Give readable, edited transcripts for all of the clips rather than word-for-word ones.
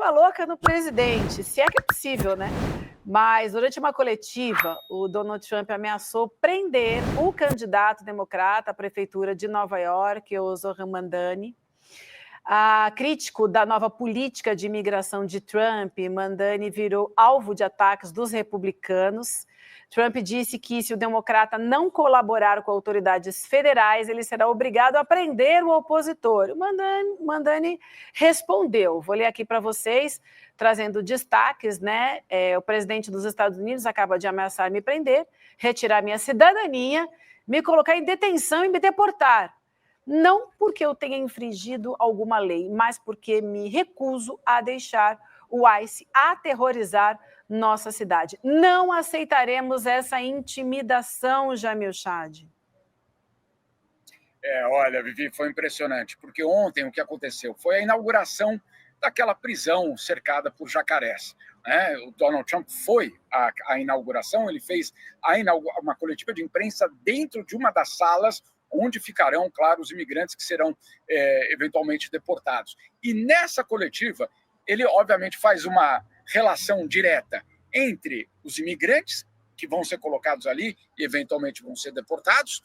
a louca no presidente, se é que é possível, né? Mas durante uma coletiva, o Donald Trump ameaçou prender o candidato democrata à prefeitura de Nova York, o Zohran Mamdani. Crítico da nova política de imigração de Trump, Mamdani virou alvo de ataques dos republicanos. Trump disse que se o democrata não colaborar com autoridades federais, ele será obrigado a prender o opositor. O Mamdani respondeu. Vou ler aqui para vocês, trazendo destaques, né? O presidente dos Estados Unidos acaba de ameaçar me prender, retirar minha cidadania, me colocar em detenção e me deportar. Não porque eu tenha infringido alguma lei, mas porque me recuso a deixar o ICE aterrorizar nossa cidade. Não aceitaremos essa intimidação, Jamil Chad. Olha, Vivi, foi impressionante, porque ontem o que aconteceu foi a inauguração daquela prisão cercada por jacarés. Né? O Donald Trump foi à inauguração, ele fez uma coletiva de imprensa dentro de uma das salas onde ficarão, claro, os imigrantes que serão eventualmente deportados. E nessa coletiva, ele obviamente faz uma relação direta entre os imigrantes que vão ser colocados ali e eventualmente vão ser deportados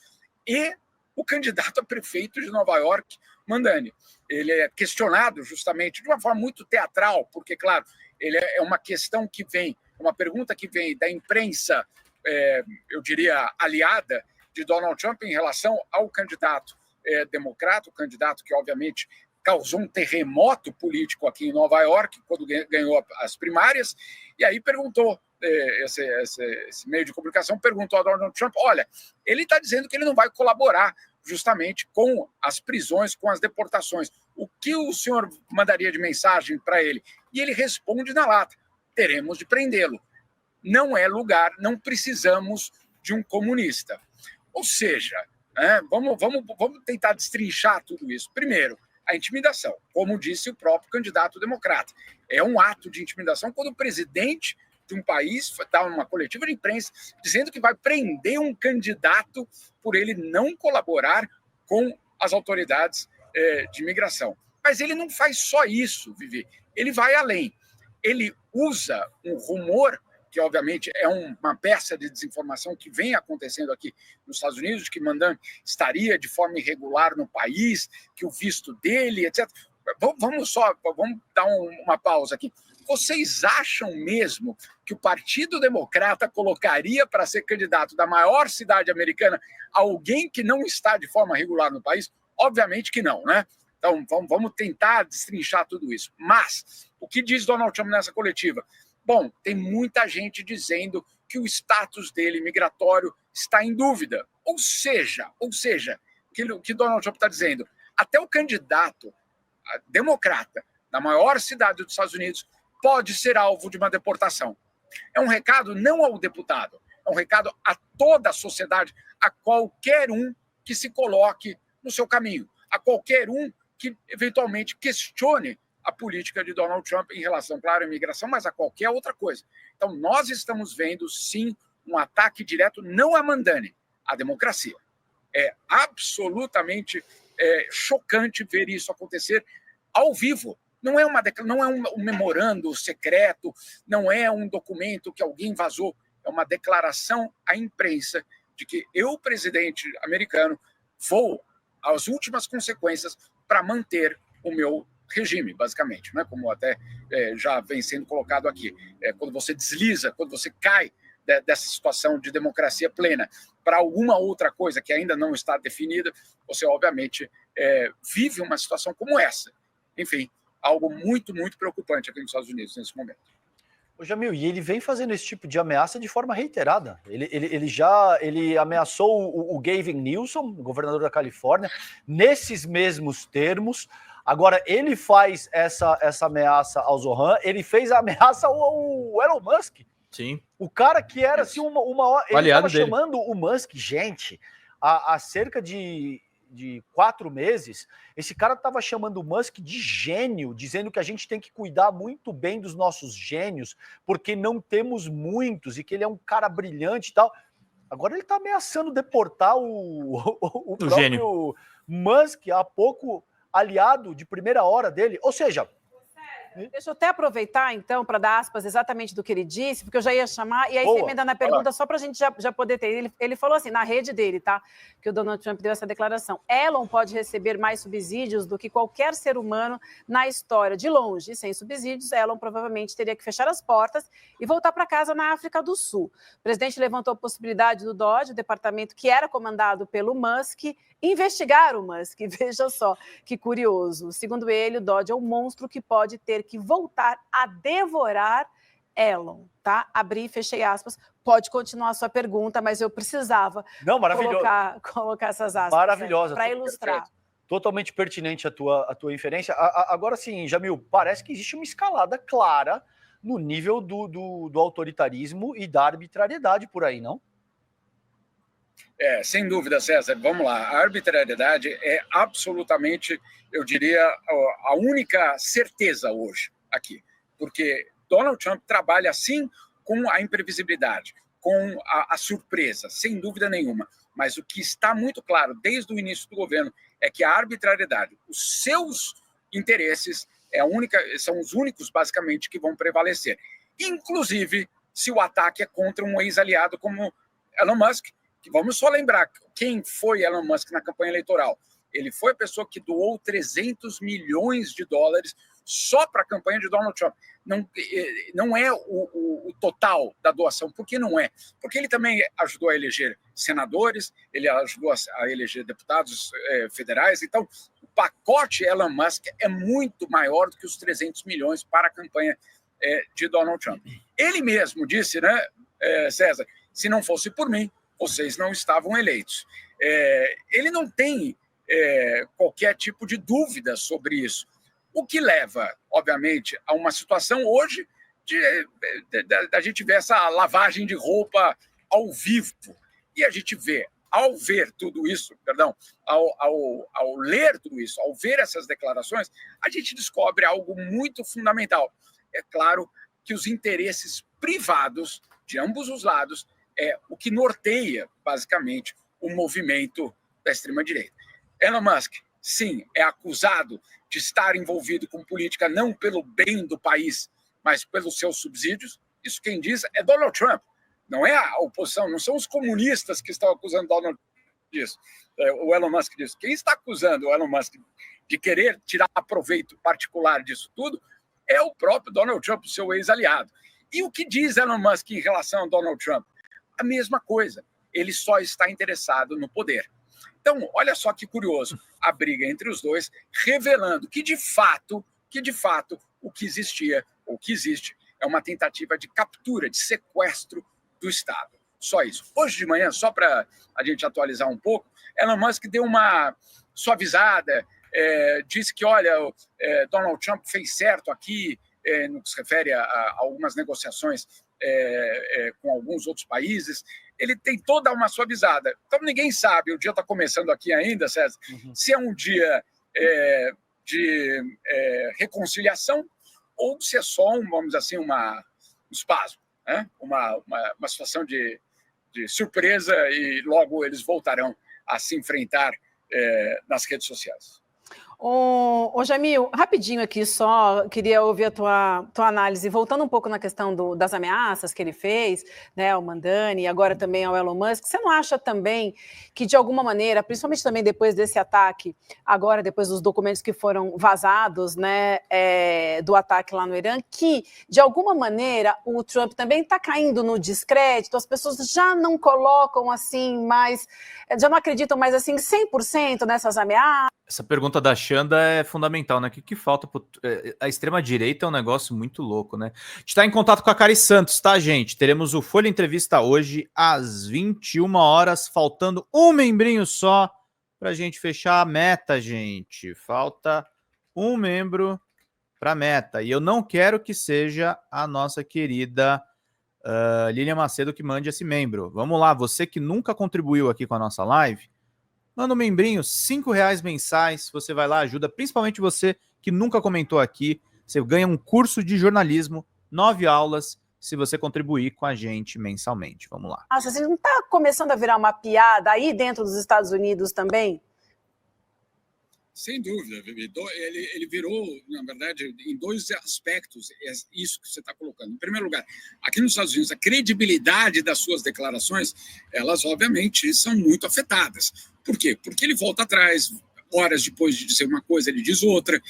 e o candidato a prefeito de Nova York, Mamdani. Ele é questionado justamente de uma forma muito teatral, porque, claro, ele é uma questão que vem, uma pergunta que vem da imprensa, eu diria, aliada de Donald Trump em relação ao candidato democrata, o candidato que, obviamente, causou um terremoto político aqui em Nova York, quando ganhou as primárias, e aí perguntou, esse meio de comunicação perguntou a Donald Trump, olha, ele está dizendo que ele não vai colaborar justamente com as prisões, com as deportações. O que o senhor mandaria de mensagem para ele? E ele responde na lata, teremos de prendê-lo. Não é lugar, não precisamos de um comunista. Ou seja, vamos tentar destrinchar tudo isso. Primeiro, a intimidação, como disse o próprio candidato democrata. É um ato de intimidação quando o presidente de um país dá uma coletiva de imprensa dizendo que vai prender um candidato por ele não colaborar com as autoridades de imigração. Mas ele não faz só isso, Vivi. Ele vai além. Ele usa um rumor que obviamente é uma peça de desinformação que vem acontecendo aqui nos Estados Unidos, de que Mamdani estaria de forma irregular no país, que o visto dele, etc. Vamos dar uma pausa aqui. Vocês acham mesmo que o Partido Democrata colocaria para ser candidato da maior cidade americana alguém que não está de forma regular no país? Obviamente que não, né? Então, vamos tentar destrinchar tudo isso. Mas, o que diz Donald Trump nessa coletiva? Bom, tem muita gente dizendo que o status dele migratório está em dúvida. Ou seja, o que Donald Trump está dizendo, até o candidato democrata da maior cidade dos Estados Unidos pode ser alvo de uma deportação. É um recado não ao deputado, é um recado a toda a sociedade, a qualquer um que se coloque no seu caminho, a qualquer um que eventualmente questione a política de Donald Trump em relação, claro, à imigração, mas a qualquer outra coisa. Então, nós estamos vendo, sim, um ataque direto, não a Mamdani, à democracia. É absolutamente chocante ver isso acontecer ao vivo. Não é um memorando secreto, não é um documento que alguém vazou, é uma declaração à imprensa de que eu, presidente americano, vou às últimas consequências para manter o meu regime, basicamente, né? Como até já vem sendo colocado aqui. Quando você desliza, quando você cai dessa situação de democracia plena para alguma outra coisa que ainda não está definida, você, obviamente, vive uma situação como essa. Enfim, algo muito, muito preocupante aqui nos Estados Unidos nesse momento. Ô Jamil, e ele vem fazendo esse tipo de ameaça de forma reiterada. Ele ameaçou o Gavin Newsom, governador da Califórnia, nesses mesmos termos. Agora, ele faz essa ameaça ao Zohran, ele fez a ameaça ao Elon Musk. Sim. O cara que era assim, uma hora. Ele estava chamando o Musk, gente, há cerca de 4 meses, esse cara estava chamando o Musk de gênio, dizendo que a gente tem que cuidar muito bem dos nossos gênios, porque não temos muitos, e que ele é um cara brilhante e tal. Agora ele está ameaçando deportar o próprio gênio. Musk, há pouco aliado de primeira hora dele. Ou seja, Deixa eu até aproveitar, então, para dar aspas exatamente do que ele disse, porque eu já ia chamar, e aí você emenda na pergunta só para a gente já poder ter. Ele falou assim, na rede dele, tá? Que o Donald Trump deu essa declaração. Elon pode receber mais subsídios do que qualquer ser humano na história. De longe, sem subsídios, Elon provavelmente teria que fechar as portas e voltar para casa na África do Sul. O presidente levantou a possibilidade do DOGE, o departamento que era comandado pelo Musk, investigar o Musk. Veja só que curioso. Segundo ele, o DOGE é um monstro que pode ter que voltar a devorar Elon, tá? Abri e fechei aspas. Pode continuar a sua pergunta, mas eu precisava colocar essas aspas. Maravilhosa. Para ilustrar. Perfeito. Totalmente pertinente a tua inferência. Agora sim, Jamil, parece que existe uma escalada clara no nível do autoritarismo e da arbitrariedade por aí, não? Sem dúvida, César. Vamos lá. A arbitrariedade é absolutamente, eu diria, a única certeza hoje aqui. Porque Donald Trump trabalha, sim, com a imprevisibilidade, com a surpresa, sem dúvida nenhuma. Mas o que está muito claro desde o início do governo é que a arbitrariedade, os seus interesses, são os únicos, basicamente, que vão prevalecer. Inclusive, se o ataque é contra um ex-aliado como Elon Musk, que vamos só lembrar quem foi Elon Musk na campanha eleitoral. Ele foi a pessoa que doou 300 milhões de dólares só para a campanha de Donald Trump. Não é o total da doação. Por que não é? Porque ele também ajudou a eleger senadores, ele ajudou a eleger deputados federais. Então, o pacote Elon Musk é muito maior do que os 300 milhões para a campanha de Donald Trump. Ele mesmo disse, né, César, se não fosse por mim, vocês não estavam eleitos. Ele não tem qualquer tipo de dúvida sobre isso. O que leva, obviamente, a uma situação hoje da gente ver essa lavagem de roupa ao vivo. E a gente vê, ao ver tudo isso, ao ler tudo isso, ao ver essas declarações, a gente descobre algo muito fundamental. É claro que os interesses privados de ambos os lados é o que norteia, basicamente, o movimento da extrema-direita. Elon Musk, sim, é acusado de estar envolvido com política não pelo bem do país, mas pelos seus subsídios. Isso quem diz é Donald Trump. Não é a oposição, não são os comunistas que estão acusando Donald Trump disso. O Elon Musk disso. Quem está acusando o Elon Musk de querer tirar proveito particular disso tudo é o próprio Donald Trump, seu ex-aliado. E o que diz Elon Musk em relação a Donald Trump? A mesma coisa. Ele só está interessado no poder. Então, olha só que curioso, a briga entre os dois, revelando que, de fato, o que existia, ou que existe, é uma tentativa de captura, de sequestro do Estado. Só isso. Hoje de manhã, só para a gente atualizar um pouco, Elon Musk deu uma suavizada, disse que, olha, Donald Trump fez certo aqui, no que se refere a algumas negociações com alguns outros países. Ele tem toda uma suavizada. Então, ninguém sabe, o dia está começando aqui ainda, César, se é um dia de reconciliação ou se é só, vamos dizer assim, um espasmo, né? Uma situação de surpresa e logo eles voltarão a se enfrentar nas redes sociais. Ô Jamil, rapidinho aqui só, queria ouvir a tua análise, voltando um pouco na questão das ameaças que ele fez, né, ao Mandani e agora também ao Elon Musk, você não acha também que, de alguma maneira, principalmente também depois desse ataque, agora depois dos documentos que foram vazados, né, do ataque lá no Irã, que, de alguma maneira, o Trump também está caindo no descrédito, as pessoas já não colocam assim mais, já não acreditam mais assim 100% nessas ameaças? Essa pergunta da Xanda é fundamental, né? O que falta? A extrema-direita é um negócio muito louco, né? A gente está em contato com a Cari Santos, tá, gente? Teremos o Folha Entrevista hoje às 21 horas, faltando um membrinho só para a gente fechar a meta, gente. Falta um membro para a meta. E eu não quero que seja a nossa querida Lilian Macedo que mande esse membro. Vamos lá, você que nunca contribuiu aqui com a nossa live, manda um membrinho, R$5 mensais, você vai lá, ajuda, principalmente você que nunca comentou aqui, você ganha um curso de jornalismo, 9 aulas, se você contribuir com a gente mensalmente. Vamos lá. Nossa, você não está começando a virar uma piada aí dentro dos Estados Unidos também? Sem dúvida, Vivi. Ele virou, na verdade, em dois aspectos, isso que você está colocando. Em primeiro lugar, aqui nos Estados Unidos, a credibilidade das suas declarações, elas, obviamente, são muito afetadas. Por quê? Porque ele volta atrás, horas depois de dizer uma coisa, ele diz outra.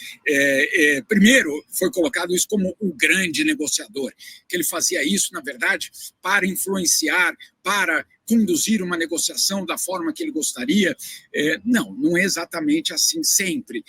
Primeiro, foi colocado isso como o grande negociador, que ele fazia isso, na verdade, para influenciar, para conduzir uma negociação da forma que ele gostaria. Não é exatamente assim sempre.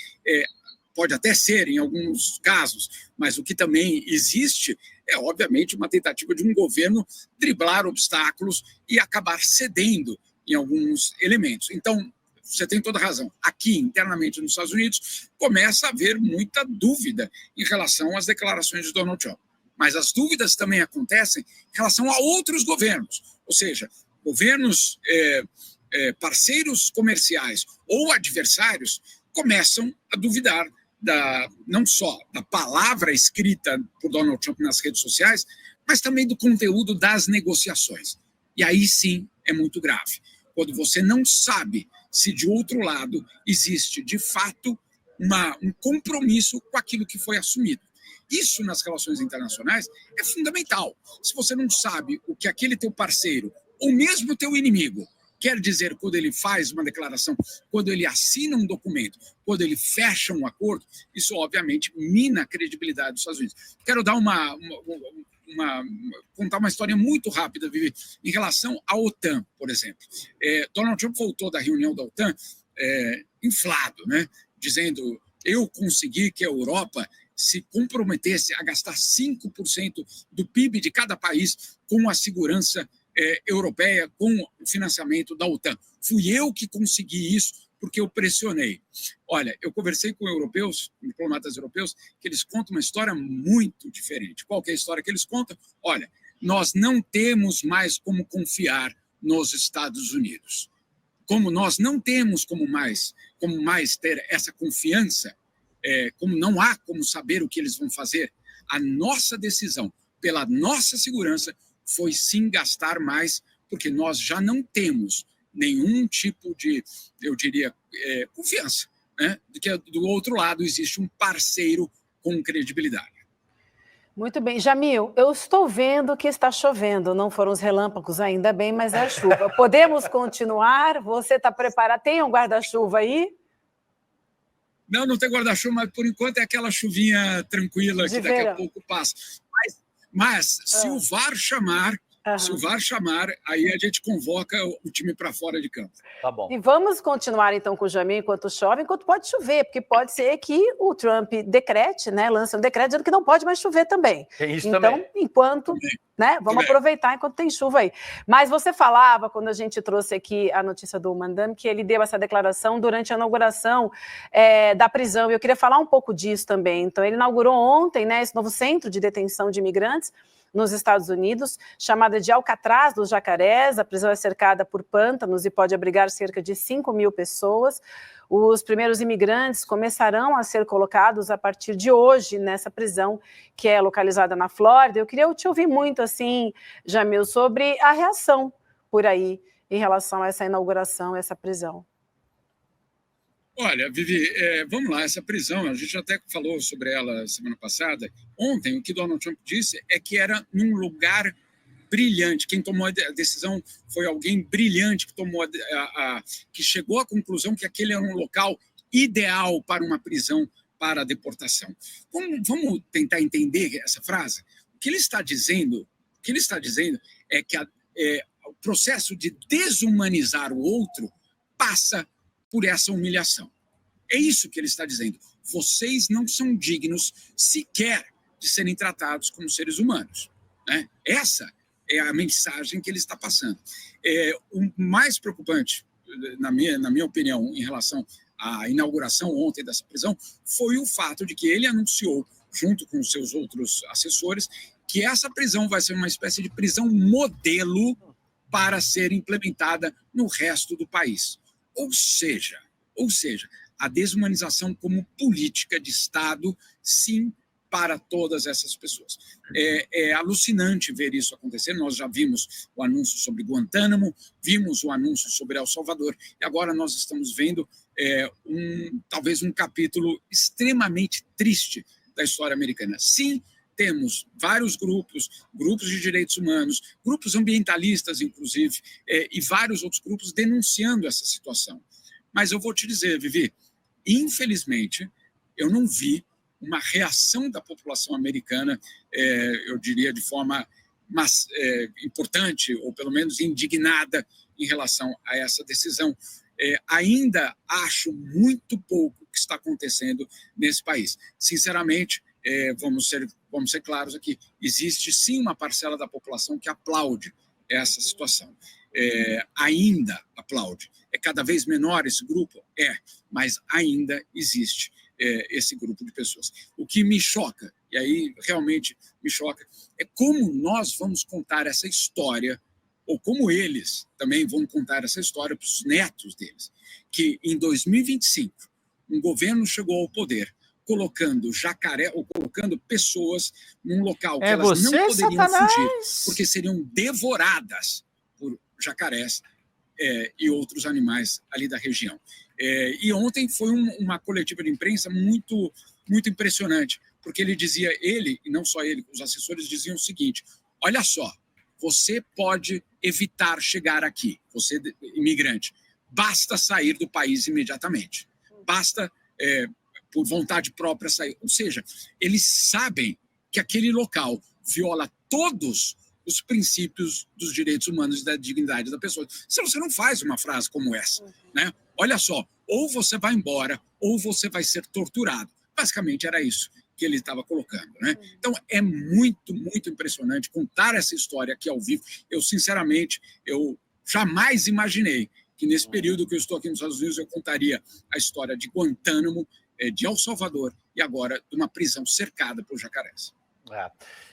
Pode até ser em alguns casos, mas o que também existe é, obviamente, uma tentativa de um governo driblar obstáculos e acabar cedendo em alguns elementos. Então, você tem toda a razão. Aqui, internamente nos Estados Unidos, começa a haver muita dúvida em relação às declarações de Donald Trump. Mas as dúvidas também acontecem em relação a outros governos, ou seja, governos parceiros comerciais ou adversários começam a duvidar não só da palavra escrita por Donald Trump nas redes sociais, mas também do conteúdo das negociações. E aí sim é muito grave, quando você não sabe se de outro lado existe de fato um compromisso com aquilo que foi assumido. Isso nas relações internacionais é fundamental. Se você não sabe o que aquele teu parceiro ou mesmo teu inimigo quer dizer quando ele faz uma declaração, quando ele assina um documento, quando ele fecha um acordo, isso obviamente mina a credibilidade dos Estados Unidos. Quero dar contar uma história muito rápida, Vivi, em relação à OTAN, por exemplo. Donald Trump voltou da reunião da OTAN inflado, né? Dizendo, eu consegui que a Europa se comprometesse a gastar 5% do PIB de cada país com a segurança europeia, com o financiamento da OTAN. Fui eu que consegui isso porque eu pressionei. Olha, eu conversei com europeus, diplomatas europeus, que eles contam uma história muito diferente. Qual que é a história que eles contam? Olha, nós não temos mais como confiar nos Estados Unidos. Como nós não temos como mais ter essa confiança, como não há como saber o que eles vão fazer, a nossa decisão pela nossa segurança foi sim gastar mais, porque nós já não temos nenhum tipo de, eu diria, confiança, né? De que do outro lado existe um parceiro com credibilidade. Muito bem. Jamil, eu estou vendo que está chovendo, não foram os relâmpagos ainda bem, mas é a chuva. Podemos continuar? Você está preparado? Tem um guarda-chuva aí? Não tem guarda-chuva, mas por enquanto é aquela chuvinha tranquila que daqui a pouco passa. Mas se o VAR chamar, aí a gente convoca o time para fora de campo. Tá bom. E vamos continuar então com o Jamil enquanto chove, enquanto pode chover, porque pode ser que o Trump decrete, né, lance um decreto dizendo que não pode mais chover também. Tem isso então, também. enquanto, né, vamos aproveitar enquanto tem chuva aí. Mas você falava, quando a gente trouxe aqui a notícia do Mandam, que ele deu essa declaração durante a inauguração da prisão, e eu queria falar um pouco disso também. Então, ele inaugurou ontem, né, esse novo centro de detenção de imigrantes nos Estados Unidos, chamada de Alcatraz dos Jacarés. A prisão é cercada por pântanos e pode abrigar cerca de 5.000 pessoas. Os primeiros imigrantes começarão a ser colocados a partir de hoje nessa prisão, que é localizada na Flórida. Eu queria te ouvir muito, assim, Jamil, sobre a reação por aí em relação a essa inauguração, essa prisão. Olha, Vivi, vamos lá, essa prisão, a gente até falou sobre ela semana passada. Ontem, o que Donald Trump disse é que era num lugar brilhante. Quem tomou a decisão foi alguém brilhante que chegou à conclusão que aquele era um local ideal para uma prisão para a deportação. Vamos tentar entender essa frase? O que ele está dizendo é que o processo de desumanizar o outro passa por essa humilhação. É isso que ele está dizendo. Vocês não são dignos sequer de serem tratados como seres humanos, né? Essa é a mensagem que ele está passando. O mais preocupante, na minha opinião, em relação à inauguração ontem dessa prisão, foi o fato de que ele anunciou, junto com os seus outros assessores, que essa prisão vai ser uma espécie de prisão modelo para ser implementada no resto do país. Ou seja, a desumanização como política de Estado, sim, para todas essas pessoas. É alucinante ver isso acontecer. Nós já vimos o anúncio sobre Guantánamo, vimos o anúncio sobre El Salvador, e agora nós estamos vendo talvez um capítulo extremamente triste da história americana. Sim, temos vários grupos de direitos humanos, grupos ambientalistas, inclusive, e vários outros grupos denunciando essa situação. Mas eu vou te dizer, Vivi, infelizmente, eu não vi uma reação da população americana, eu diria de forma importante, ou pelo menos indignada, em relação a essa decisão. Ainda acho muito pouco que está acontecendo nesse país. Sinceramente, vamos ser claros aqui, existe sim uma parcela da população que aplaude essa situação. Ainda aplaude. É cada vez menor esse grupo? Mas ainda existe esse grupo de pessoas. O que me choca, e aí realmente me choca, é como nós vamos contar essa história, ou como eles também vão contar essa história para os netos deles, que em 2025 um governo chegou ao poder colocando jacaré, ou colocando pessoas num local que elas não poderiam fugir, porque seriam devoradas por jacarés e outros animais ali da região. E ontem foi uma coletiva de imprensa muito, muito impressionante, porque ele, e não só ele, os assessores diziam o seguinte: olha só, você pode evitar chegar aqui, você imigrante, basta sair do país imediatamente, basta, por vontade própria, sair. Ou seja, eles sabem que aquele local viola todos os princípios dos direitos humanos e da dignidade da pessoa. Se você não faz uma frase como essa, né? Olha só, ou você vai embora, ou você vai ser torturado. Basicamente era isso que ele estava colocando, né? Então é muito, muito impressionante contar essa história aqui ao vivo. Eu, sinceramente, jamais imaginei que nesse período que eu estou aqui nos Estados Unidos eu contaria a história de Guantánamo, de El Salvador e agora de uma prisão cercada por jacarés.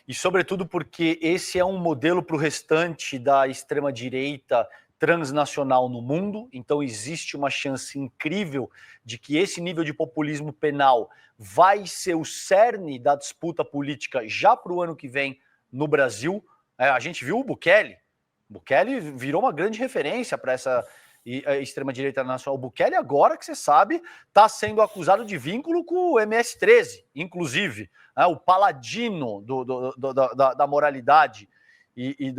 E sobretudo porque esse é um modelo para o restante da extrema-direita transnacional no mundo, então existe uma chance incrível de que esse nível de populismo penal vai ser o cerne da disputa política já para o ano que vem no Brasil. A gente viu o Bukele virou uma grande referência para essa extrema-direita nacional. O Bukele, agora que você sabe, está sendo acusado de vínculo com o MS-13, inclusive, o paladino da moralidade e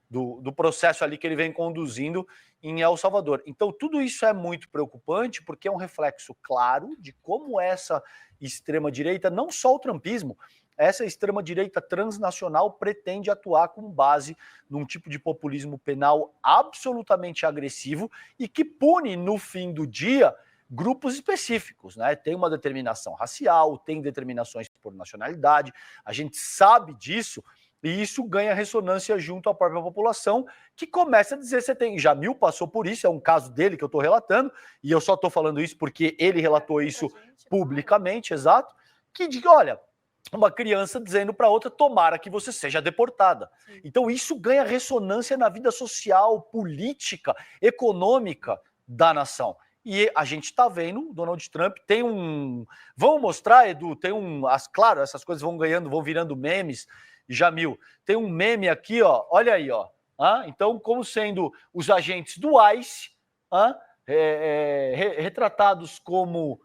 do processo ali que ele vem conduzindo em El Salvador. Então, tudo isso é muito preocupante, porque é um reflexo claro de como essa extrema-direita, não só o trumpismo, essa extrema-direita transnacional pretende atuar com base num tipo de populismo penal absolutamente agressivo e que pune, no fim do dia, grupos específicos, né? Tem uma determinação racial, tem determinações por nacionalidade, a gente sabe disso, e isso ganha ressonância junto à própria população, que começa a dizer, Jamil passou por isso, é um caso dele que eu estou relatando, e eu só estou falando isso porque ele relatou isso publicamente, exato, que diga, olha, uma criança dizendo para outra, tomara que você seja deportada. Sim. Então isso ganha ressonância na vida social, política, econômica da nação. E a gente está vendo, Donald Trump tem Vamos mostrar, Edu, claro, essas coisas vão virando memes, Jamil. Tem um meme aqui, ó, olha aí, ó. Então, como sendo os agentes do ICE, retratados como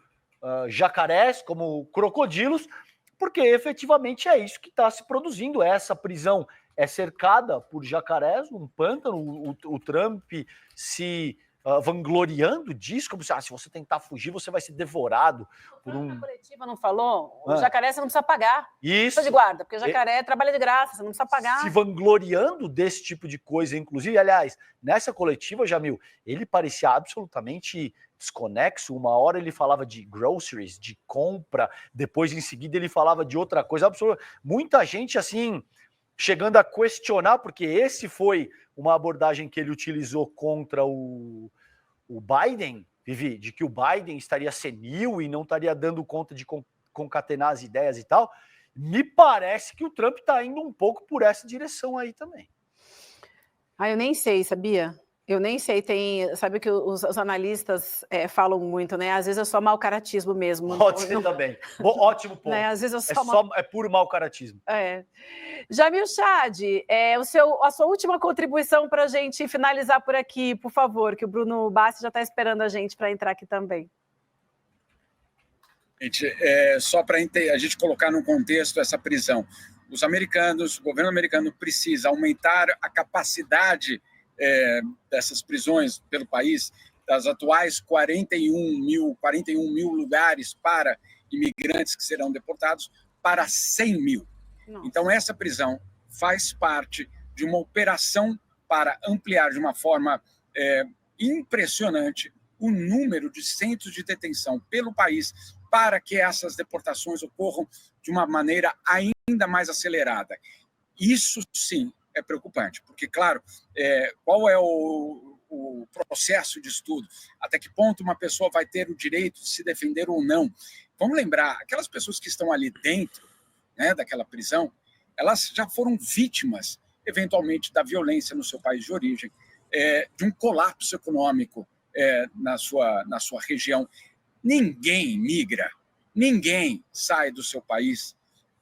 jacarés, como crocodilos, porque efetivamente é isso que está se produzindo. Essa prisão é cercada por jacarés, um pântano, o Trump se vangloriando disso, como se você tentar fugir, você vai ser devorado por um... A coletiva não falou? O jacaré você não precisa pagar. Isso. De guarda, porque o jacaré trabalha de graça, você não precisa pagar. Se vangloriando desse tipo de coisa, inclusive, aliás, nessa coletiva, Jamil, ele parecia absolutamente desconexo. Uma hora ele falava de groceries, de compra, depois em seguida ele falava de outra coisa absoluta. Muita gente, assim, chegando a questionar, porque esse foi uma abordagem que ele utilizou contra o Biden, Vivi, de que o Biden estaria senil e não estaria dando conta de concatenar as ideias e tal. Me parece que o Trump está indo um pouco por essa direção aí também. Eu nem sei, sabia? Eu nem sei, sabe que os analistas falam muito, né? Às vezes é só mau caratismo mesmo. Pode ser também. Ótimo ponto. Né? Às vezes é puro mau caratismo. Jamil Chad, a sua última contribuição para a gente finalizar por aqui, por favor, que o Bruno Bassi já está esperando a gente para entrar aqui também. Gente, só para a gente colocar no contexto essa prisão. Os americanos, o governo americano precisa aumentar a capacidade dessas prisões pelo país, das atuais 41 mil lugares para imigrantes que serão deportados, para 100 mil. Nossa. Então, essa prisão faz parte de uma operação para ampliar de uma forma impressionante o número de centros de detenção pelo país, para que essas deportações ocorram de uma maneira ainda mais acelerada. Isso, sim, é preocupante, porque, claro, qual é o processo de estudo? Até que ponto uma pessoa vai ter o direito de se defender ou não? Vamos lembrar, aquelas pessoas que estão ali dentro, né, daquela prisão, elas já foram vítimas, eventualmente, da violência no seu país de origem, de um colapso econômico na sua região. Ninguém migra, ninguém sai do seu país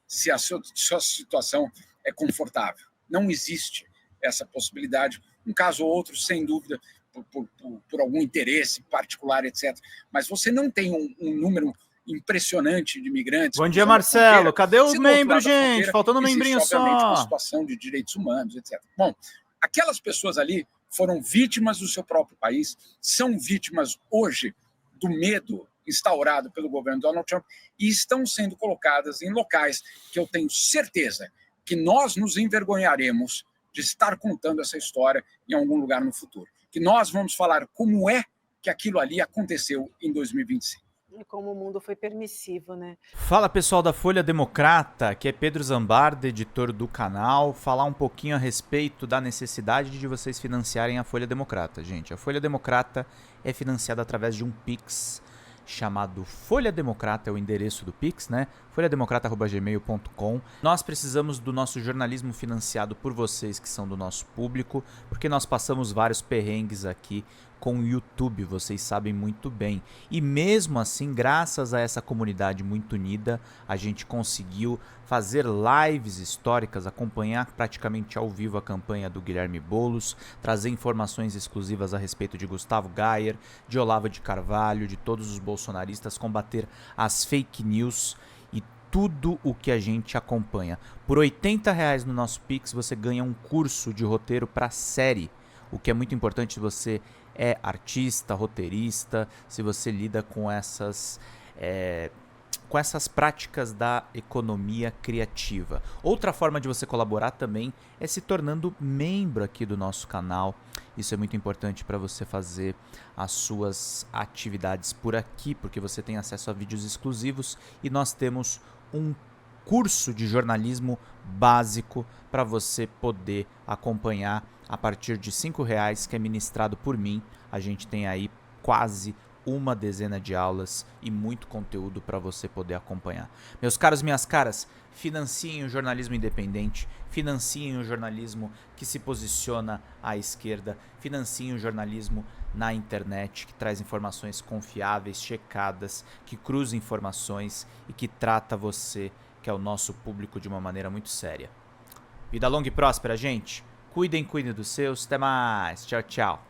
se a sua situação é confortável. Não existe essa possibilidade. Um caso ou outro, sem dúvida, por algum interesse particular, etc. Mas você não tem um número impressionante de imigrantes. Bom dia, Marcelo. Cadê o membro, gente? Faltando um membrinho só. Obviamente, uma situação de direitos humanos, etc. Bom, aquelas pessoas ali foram vítimas do seu próprio país, são vítimas hoje do medo instaurado pelo governo Donald Trump e estão sendo colocadas em locais que eu tenho certeza que nós nos envergonharemos de estar contando essa história em algum lugar no futuro. Que nós vamos falar como é que aquilo ali aconteceu em 2025. E como o mundo foi permissivo, né? Fala, pessoal da Folha Democrata, que é Pedro Zambarda, editor do canal, falar um pouquinho a respeito da necessidade de vocês financiarem a Folha Democrata, gente. A Folha Democrata é financiada através de um Pix chamado Folha Democrata, é o endereço do Pix, né? folhademocrata@gmail.com. Nós precisamos do nosso jornalismo financiado por vocês que são do nosso público, porque nós passamos vários perrengues aqui com o YouTube, vocês sabem muito bem. E mesmo assim, graças a essa comunidade muito unida, a gente conseguiu fazer lives históricas, acompanhar praticamente ao vivo a campanha do Guilherme Boulos, trazer informações exclusivas a respeito de Gustavo Gayer, de Olavo de Carvalho, de todos os bolsonaristas, combater as fake news e tudo o que a gente acompanha. Por R$80 no nosso Pix, você ganha um curso de roteiro para série, o que é muito importante se você é artista, roteirista, se você lida com essas práticas da economia criativa. Outra forma de você colaborar também é se tornando membro aqui do nosso canal. Isso é muito importante para você fazer as suas atividades por aqui, porque você tem acesso a vídeos exclusivos e nós temos um curso de jornalismo básico para você poder acompanhar a partir de R$5, que é ministrado por mim. A gente tem aí quase uma dezena de aulas e muito conteúdo para você poder acompanhar. Meus caros, minhas caras, financiem o jornalismo independente, financiem o jornalismo que se posiciona à esquerda, financiem o jornalismo na internet, que traz informações confiáveis, checadas, que cruza informações e que trata você, que é o nosso público, de uma maneira muito séria. Vida longa e próspera, gente. Cuidem dos seus. Até mais. Tchau, tchau.